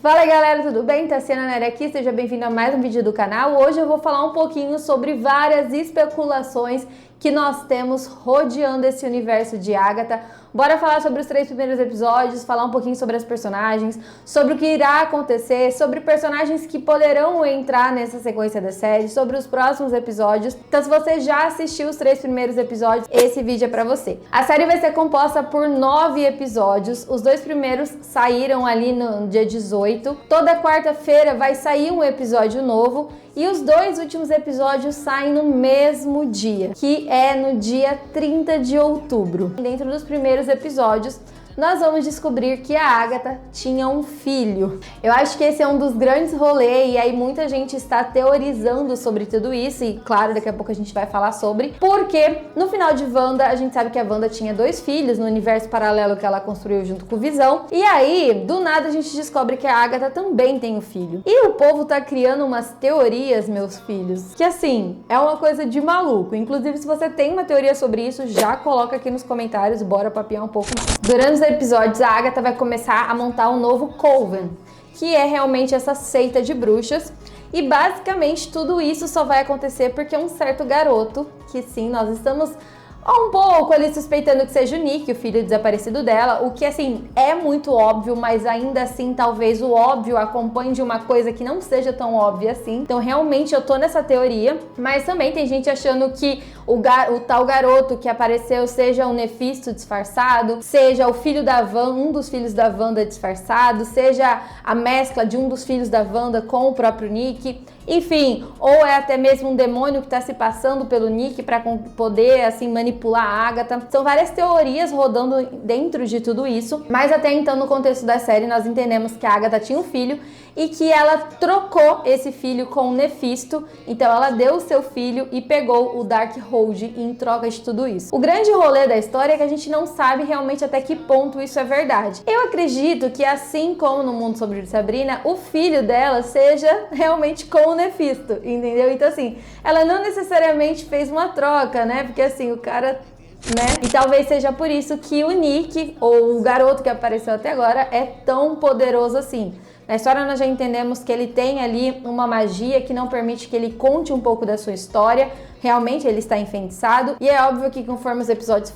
Fala galera, tudo bem? Tassiana Nery aqui, seja bem-vindo a mais um vídeo do canal. Hoje eu vou falar um pouquinho sobre várias especulações que nós temos rodeando esse universo de Agatha. Bora falar sobre os 3 primeiros episódios, falar um pouquinho sobre as personagens, sobre o que irá acontecer, sobre personagens que poderão entrar nessa sequência da série, sobre os próximos episódios. Então, se você já assistiu os 3 primeiros episódios, esse vídeo é pra você. A série vai ser composta por 9 episódios. Os 2 primeiros saíram ali no dia 18. Toda quarta-feira vai sair um episódio novo. E os 2 últimos episódios saem no mesmo dia, que é no dia 30 de outubro. Dentro dos primeiros episódios, nós vamos descobrir que a Agatha tinha um filho. Eu acho que esse é um dos grandes rolês, e aí muita gente está teorizando sobre tudo isso, e claro, daqui a pouco a gente vai falar sobre, porque no final de Wanda, a gente sabe que a Wanda tinha 2 filhos no universo paralelo que ela construiu junto com o Visão, e aí, do nada, a gente descobre que a Agatha também tem um filho. E o povo tá criando umas teorias, meus filhos, que assim, é uma coisa de maluco. Inclusive, se você tem uma teoria sobre isso, já coloca aqui nos comentários, bora papiar um pouco mais. Durante os episódios, a Agatha vai começar a montar um novo Coven, que é realmente essa seita de bruxas, e basicamente tudo isso só vai acontecer porque um certo garoto, que sim, nós estamos um pouco ali suspeitando que seja o Nick, o filho desaparecido dela, o que assim é muito óbvio, mas ainda assim talvez o óbvio acompanhe de uma coisa que não seja tão óbvia assim. Então realmente eu tô nessa teoria, mas também tem gente achando que o tal garoto que apareceu seja o Nefisto disfarçado, seja o filho da Wanda, um dos filhos da Wanda disfarçado, seja a mescla de um dos filhos da Wanda com o próprio Nick. Enfim, ou é até mesmo um demônio que está se passando pelo Nick para poder assim manipular a Agatha. São várias teorias rodando dentro de tudo isso, mas até então no contexto da série nós entendemos que a Agatha tinha um filho e que ela trocou esse filho com o Nefisto. Então ela deu o seu filho e pegou o Darkhold em troca de tudo isso. O grande rolê da história é que a gente não sabe realmente até que ponto isso é verdade. Eu acredito que assim como no Mundo Sombrio de Sabrina, o filho dela seja realmente com o Nefisto, entendeu? Então assim, ela não necessariamente fez uma troca, né? Porque assim, o cara, né? E talvez seja por isso que o Nick, ou o garoto que apareceu até agora, é tão poderoso assim. Na história nós já entendemos que ele tem ali uma magia que não permite que ele conte um pouco da sua história. Realmente ele está enfeitiçado, e é óbvio que conforme os episódios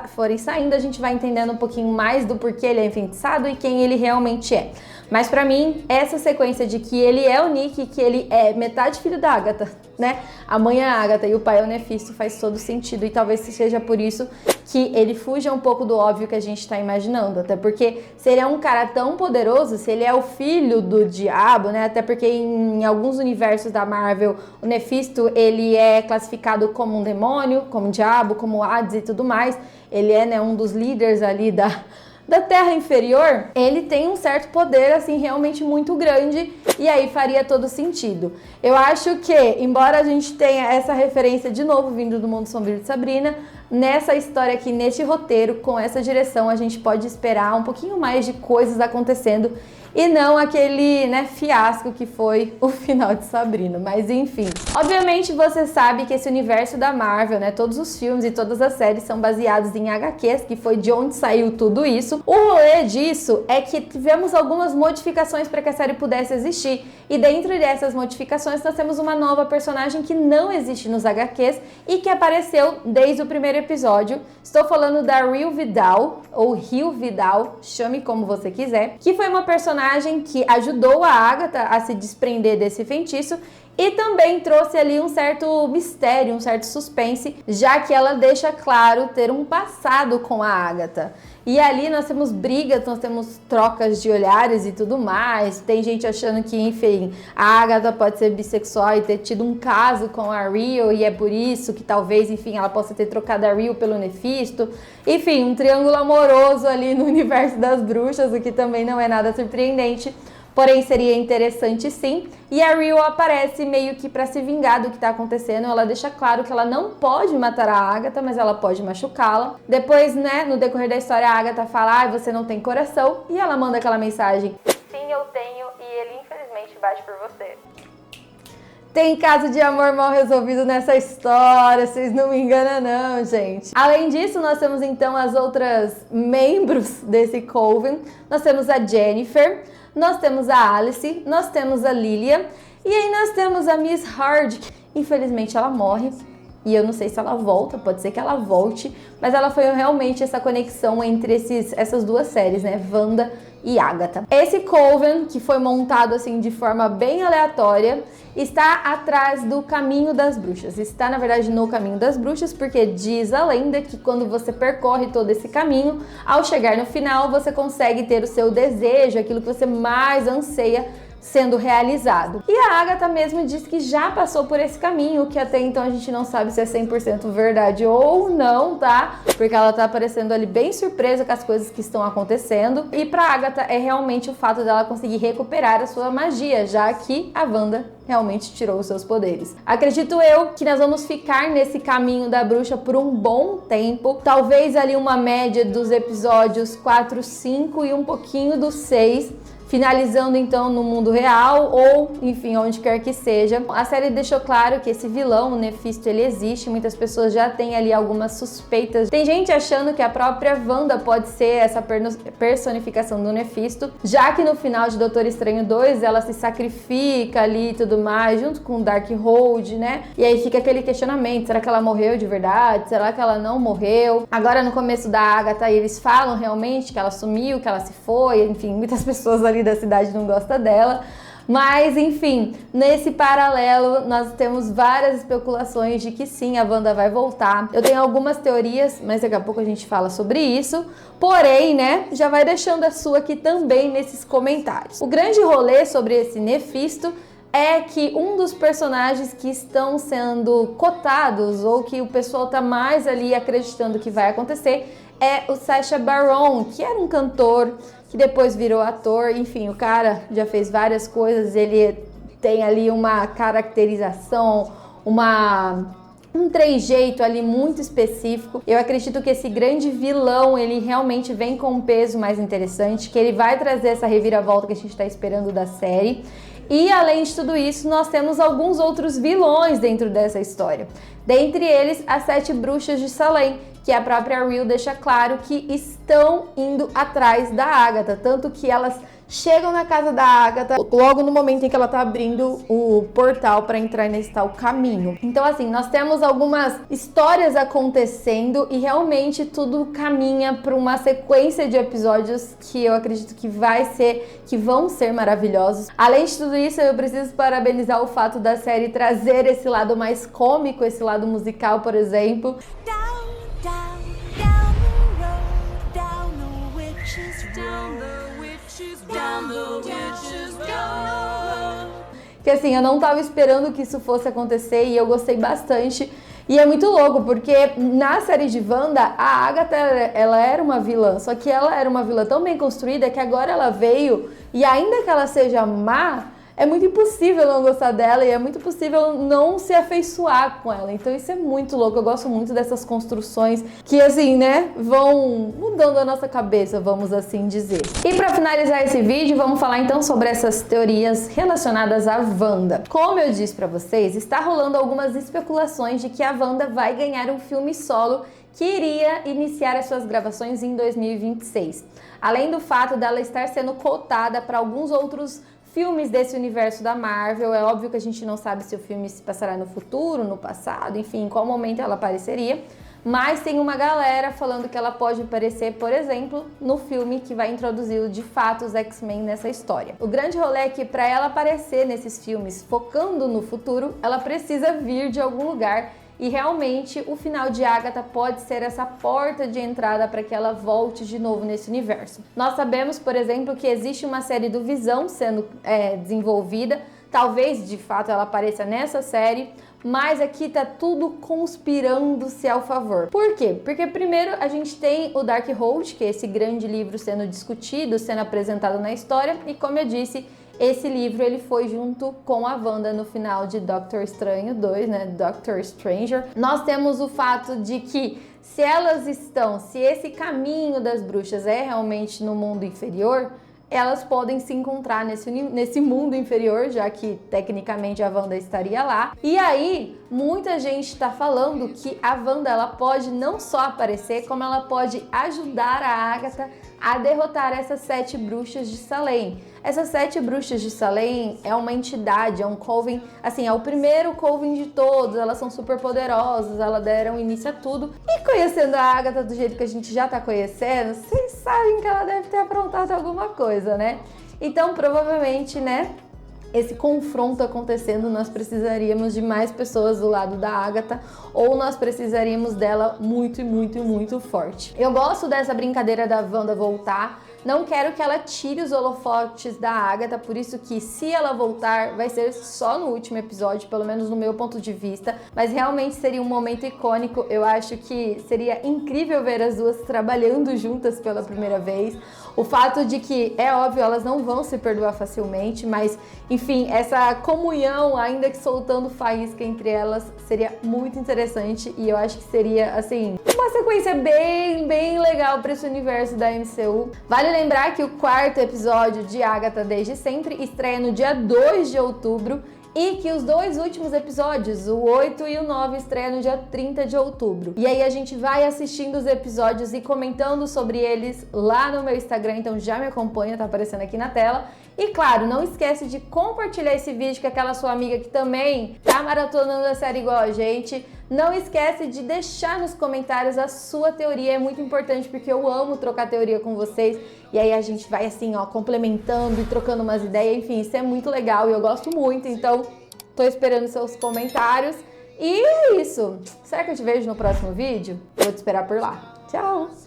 forem saindo, a gente vai entendendo um pouquinho mais do porquê ele é enfeitiçado e quem ele realmente é. Mas pra mim, essa sequência de que ele é o Nick, que ele é metade filho da Agatha, né? A mãe é a Agatha e o pai é o Nefisto, faz todo sentido, e talvez seja por isso que ele fuja um pouco do óbvio que a gente tá imaginando. Até porque se ele é um cara tão poderoso, se ele é o filho do diabo, né? Até porque em alguns universos da Marvel, o Nefisto, ele é classificado como um demônio, como um diabo, como Hades e tudo mais. Ele é, né, um dos líderes ali da Terra Inferior. Ele tem um certo poder, assim, realmente muito grande, e aí faria todo sentido. Eu acho que, embora a gente tenha essa referência de novo vindo do Mundo Sombrio de Sabrina, nessa história aqui, neste roteiro, com essa direção, a gente pode esperar um pouquinho mais de coisas acontecendo, e não aquele, né, fiasco que foi o final de Sabrina, mas enfim. Obviamente você sabe que esse universo da Marvel, né, todos os filmes e todas as séries são baseados em HQs, que foi de onde saiu tudo isso. O rolê disso é que tivemos algumas modificações para que a série pudesse existir, e dentro dessas modificações nós temos uma nova personagem que não existe nos HQs e que apareceu desde o primeiro episódio. Estou falando da Rio Vidal, ou Rio Vidal, chame como você quiser, que foi uma personagem que ajudou a Agatha a se desprender desse feitiço e também trouxe ali um certo mistério, um certo suspense, já que ela deixa claro ter um passado com a Agatha. E ali nós temos brigas, nós temos trocas de olhares e tudo mais. Tem gente achando que, enfim, a Agatha pode ser bissexual e ter tido um caso com a Rio, e é por isso que talvez, enfim, ela possa ter trocado a Rio pelo Nefisto. Enfim, um triângulo amoroso ali no universo das bruxas, o que também não é nada surpreendente. Porém, seria interessante sim. E a Rio aparece meio que para se vingar do que tá acontecendo. Ela deixa claro que ela não pode matar a Agatha, mas ela pode machucá-la. Depois, né, no decorrer da história, a Agatha fala: você não tem coração. E ela manda aquela mensagem: sim, eu tenho, e ele infelizmente bate por você. Tem caso de amor mal resolvido nessa história, vocês não me enganam não, gente. Além disso, nós temos então as outras membros desse Coven. Nós temos a Jennifer, nós temos a Alice, nós temos a Lilia, e aí nós temos a Miss Hard. Infelizmente ela morre, e eu não sei se ela volta, pode ser que ela volte, mas ela foi realmente essa conexão entre essas duas séries, né, Wanda e Agatha. Esse Coven, que foi montado assim de forma bem aleatória, está atrás do Caminho das Bruxas. Está, na verdade, no Caminho das Bruxas, porque diz a lenda que quando você percorre todo esse caminho, ao chegar no final, você consegue ter o seu desejo, aquilo que você mais anseia sendo realizado. E a Agatha mesmo disse que já passou por esse caminho, que até então a gente não sabe se é 100% verdade ou não, tá? Porque ela tá aparecendo ali bem surpresa com as coisas que estão acontecendo. E pra Agatha é realmente o fato dela conseguir recuperar a sua magia, já que a Wanda realmente tirou os seus poderes. Acredito eu que nós vamos ficar nesse caminho da bruxa por um bom tempo, talvez ali uma média dos episódios 4, 5 e um pouquinho do 6, finalizando então no mundo real ou, enfim, onde quer que seja. A série deixou claro que esse vilão, o Nefisto, ele existe. Muitas pessoas já têm ali algumas suspeitas. Tem gente achando que a própria Wanda pode ser essa personificação do Nefisto, já que no final de Doutor Estranho 2 ela se sacrifica ali e tudo mais, junto com o Darkhold, né? E aí fica aquele questionamento, será que ela morreu de verdade? Será que ela não morreu? Agora no começo da Agatha eles falam realmente que ela sumiu, que ela se foi, enfim, muitas pessoas ali da cidade não gosta dela, mas enfim, nesse paralelo nós temos várias especulações de que sim, a Wanda vai voltar. Eu tenho algumas teorias, mas daqui a pouco a gente fala sobre isso, porém, né, já vai deixando a sua aqui também nesses comentários. O grande rolê sobre esse Nefisto é que um dos personagens que estão sendo cotados, ou que o pessoal tá mais ali acreditando que vai acontecer, é o Sacha Baron, que era um cantor, que depois virou ator. Enfim, o cara já fez várias coisas, ele tem ali uma caracterização, um trejeito ali muito específico. Eu acredito que esse grande vilão, ele realmente vem com um peso mais interessante, que ele vai trazer essa reviravolta que a gente está esperando da série. E além de tudo isso, nós temos alguns outros vilões dentro dessa história. Dentre eles, as 7 bruxas de Salem, que a própria Reel deixa claro que estão indo atrás da Agatha, tanto que elas chegam na casa da Agatha logo no momento em que ela tá abrindo o portal para entrar nesse tal caminho. Então assim, nós temos algumas histórias acontecendo e realmente tudo caminha para uma sequência de episódios que eu acredito que vão ser maravilhosos. Além de tudo isso, eu preciso parabenizar o fato da série trazer esse lado mais cômico, esse lado musical, por exemplo. Que assim, eu não tava esperando que isso fosse acontecer e eu gostei bastante. E é muito louco, porque na série de Wanda, a Agatha, ela era uma vilã, só que ela era uma vilã tão bem construída que agora ela veio, e ainda que ela seja má, é muito impossível não gostar dela e é muito possível não se afeiçoar com ela. Então isso é muito louco, eu gosto muito dessas construções que assim, né, vão mudando a nossa cabeça, vamos assim dizer. E para finalizar esse vídeo, vamos falar então sobre essas teorias relacionadas à Wanda. Como eu disse para vocês, está rolando algumas especulações de que a Wanda vai ganhar um filme solo que iria iniciar as suas gravações em 2026. Além do fato dela estar sendo cotada para alguns outros filmes desse universo da Marvel. É óbvio que a gente não sabe se o filme se passará no futuro, no passado, enfim, em qual momento ela apareceria, mas tem uma galera falando que ela pode aparecer, por exemplo, no filme que vai introduzir de fato os X-Men nessa história. O grande rolê é que para ela aparecer nesses filmes focando no futuro, ela precisa vir de algum lugar. E realmente o final de Agatha pode ser essa porta de entrada para que ela volte de novo nesse universo. Nós sabemos, por exemplo, que existe uma série do Visão sendo desenvolvida. Talvez de fato ela apareça nessa série, mas aqui tá tudo conspirando-se ao favor. Por quê? Porque primeiro a gente tem o Darkhold, que é esse grande livro sendo discutido, sendo apresentado na história, e como eu disse, esse livro ele foi junto com a Wanda no final de Doutor Estranho 2, né? Doctor Stranger. Nós temos o fato de que se esse caminho das bruxas é realmente no mundo inferior, elas podem se encontrar nesse mundo inferior, já que tecnicamente a Wanda estaria lá. E aí, muita gente está falando que a Wanda ela pode não só aparecer, como ela pode ajudar a Agatha a derrotar essas 7 bruxas de Salem. Essas 7 bruxas de Salem é uma entidade, é um coven, assim, é o primeiro coven de todos, elas são super poderosas, elas deram início a tudo. E conhecendo a Agatha do jeito que a gente já tá conhecendo, vocês sabem que ela deve ter aprontado alguma coisa, né? Então, provavelmente, né, esse confronto acontecendo, nós precisaríamos de mais pessoas do lado da Agatha, ou nós precisaríamos dela muito e muito e muito forte. Eu gosto dessa brincadeira da Wanda voltar, não quero que ela tire os holofotes da Agatha, por isso que se ela voltar vai ser só no último episódio, pelo menos no meu ponto de vista, mas realmente seria um momento icônico. Eu acho que seria incrível ver as duas trabalhando juntas pela primeira vez. O fato de que, é óbvio, elas não vão se perdoar facilmente, mas enfim, essa comunhão, ainda que soltando faísca entre elas, seria muito interessante e eu acho que seria, assim, uma sequência bem legal para esse universo da MCU. Vale lembrar que o 4º episódio de Agatha Desde Sempre estreia no dia 2 de outubro e que os 2 últimos episódios, o 8 e o 9, estreiam no dia 30 de outubro. E aí a gente vai assistindo os episódios e comentando sobre eles lá no meu Instagram, então já me acompanha, tá aparecendo aqui na tela. E claro, não esquece de compartilhar esse vídeo com aquela sua amiga que também tá maratonando a série igual a gente. Não esquece de deixar nos comentários a sua teoria, é muito importante porque eu amo trocar teoria com vocês. E aí a gente vai assim, ó, complementando e trocando umas ideias, enfim, isso é muito legal e eu gosto muito, então tô esperando seus comentários. E é isso. Será que eu te vejo no próximo vídeo? Vou te esperar por lá. Tchau!